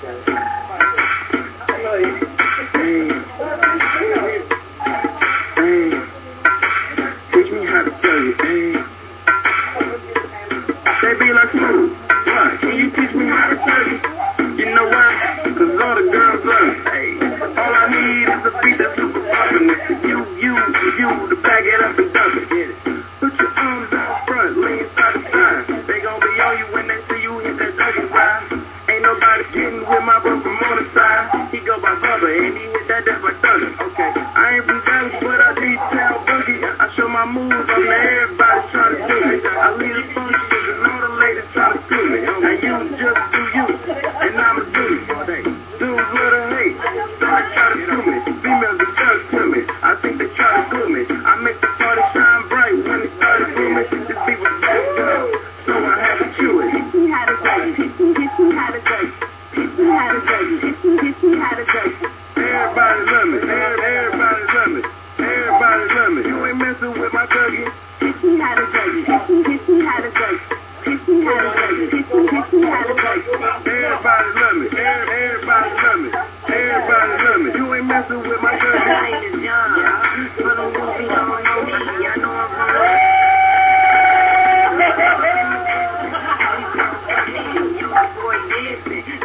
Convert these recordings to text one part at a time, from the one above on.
Teach me how to tell you, They be like, smooth. What? Can you teach me how to tell you? You know why? Cause all the girls love it. All I need is a beat that's super poppin'. You, to back it up and dump it. Put your arms out front, lean side to side. They gon' be on you when they see you hit that doggy ride. Ain't nobody getting with my bro from on the side. He go by Bubba and he hit that death like thunder. Okay, I ain't from Dallas, but I detail boogie. I show my moves on to everybody trying to do me. I lead the functions and all the ladies trying to screw me. And you just do you, and I'ma do you. Dudes love to hate, so they try to screw me. Females are jealous to me, I think they try to glue me. I make the party shine bright when it started booming. This beat was bad girl, so I had to chew it. Teach me how to dirty, teach me how to dirty. Teach me how to dirty, teach me how to dirty. Everybody love me, everybody love me, everybody love me. You ain't messing with my Dougie. Teach me how to dirty, teach me how to dirty. Teach me how to dirty, teach me how to dirty. Everybody love me, everybody love me, everybody love me. You ain't messing with my Dougie. My name is John, but I'm goofy, don't know me. I know I'm from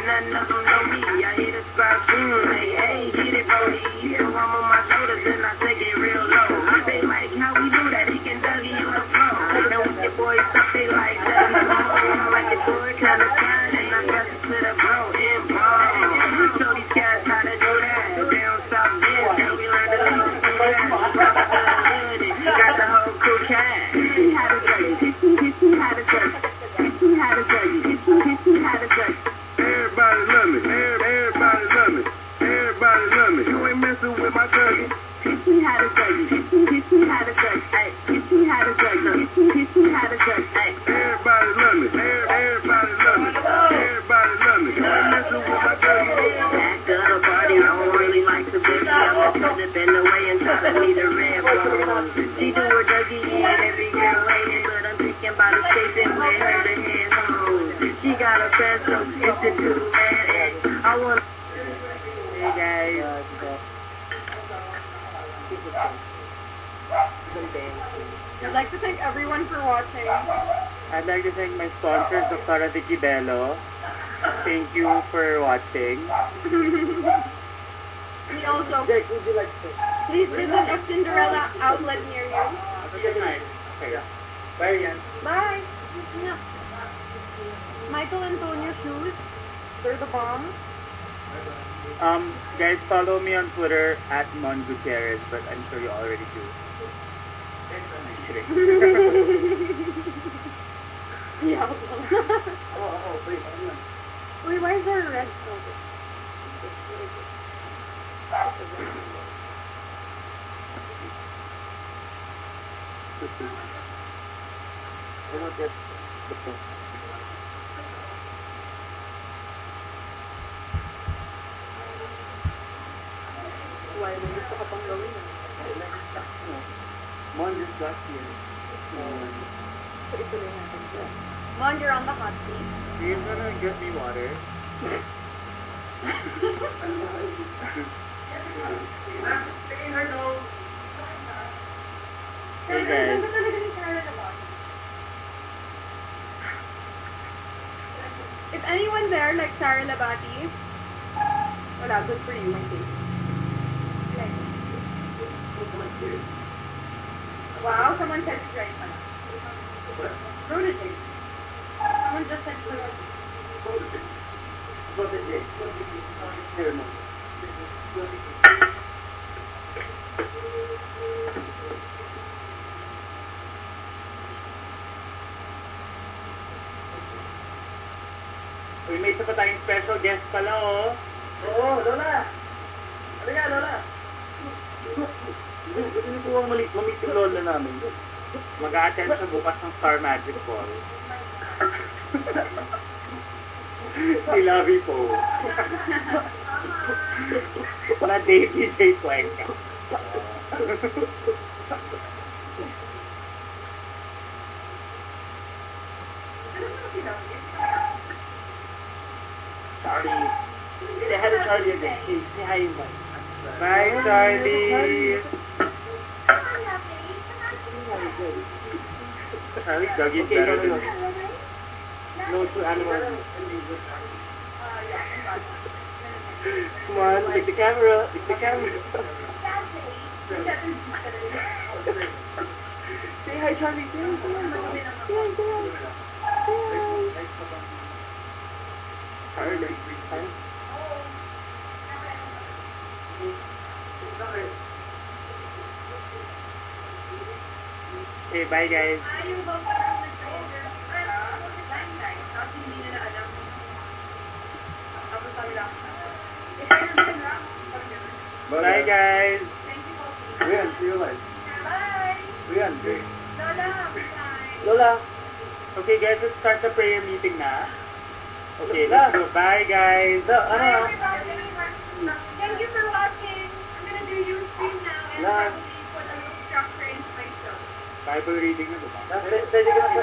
none of them know me. I hit a spot soon. Hey, get it, Brody. So I'm on my shoulders and I take it real low. They like how we do that. He can Dougie on the floor. And when your boys stop, they like Dougie. I'm like your boy kind of fine and I press it to the bro and ball. Show these guys how to do that. Down south then, so we learned to do that. Got the whole crew cat. Teach me how to dirty. Teach me how to dirty. Teach me how to dirty. Teach me how to dirty. Everybody love me, everybody love me, everybody love me. You ain't messing with my Dougie. Teach me how to dirty, teach me how to dirty, teach me how to dirty, teach me how to dirty. Everybody love me, everybody love me, everybody love me. You ain't messing with my Dougie. Back to the party, I don't really like the bitch. I'm gonna turn bend away and try to be the red bone. She do her Dougie and every girl hate it, but I'm thinking about escaping with her to head home. She got a fast so institute mad. I want. Hey guys. I'd like to thank everyone for watching. I'd like to thank my sponsor, Dr. Vicky Bello. Thank you for watching. We also, Jake, would you like to? please visit a Cinderella outlet near you. Have a good night. Okay. Bye, Ian. Bye. Yeah. Michael Antonio shoes. They're the bomb. Guys, follow me on Twitter at Mon Gutierrez, but I'm sure you already do. Yeah. Wait. Wait, why is there a red velvet? I don't get the point. Why, may gusto ka pang gawin yun? Mon just got here. So, ituloy natin siya. Mon, you're on the hot seat. Are you gonna get me water? Hey guys. If anyone there like Sarah Labati, wala, good for you, my face. Wow, someone said it's right. Protege. Someone just said protege. Uy, may isa pa tayong special guest pala, oh. Oo, Lola. Ano nga, Lola? Gusto niyo po ang mamit yung lola namin. Mag-a-attend siya bukas ng Star Magic Ball. Si Lovey po. Na Davey J. Cuenca. Sorry. Say hi to Charlie again. Say hi, Mike. Bye, Charlie. Charlie's dog is Okay, better no. than No to animals. Come on, take the camera. Take the camera. Say hi, Charlie. Say hi. Charlie. Okay, bye guys. Bye guys. Rian, see you later. Bye! Rian, Lola, Lola. Okay guys, let's start the prayer meeting na. Okay, Lola. let's go. Bye guys. No, Hi everybody! Thank you for watching. I'm gonna do your stream now and Love. probably put a little structure into my show. Bible reading na diba? Pwede ka na sa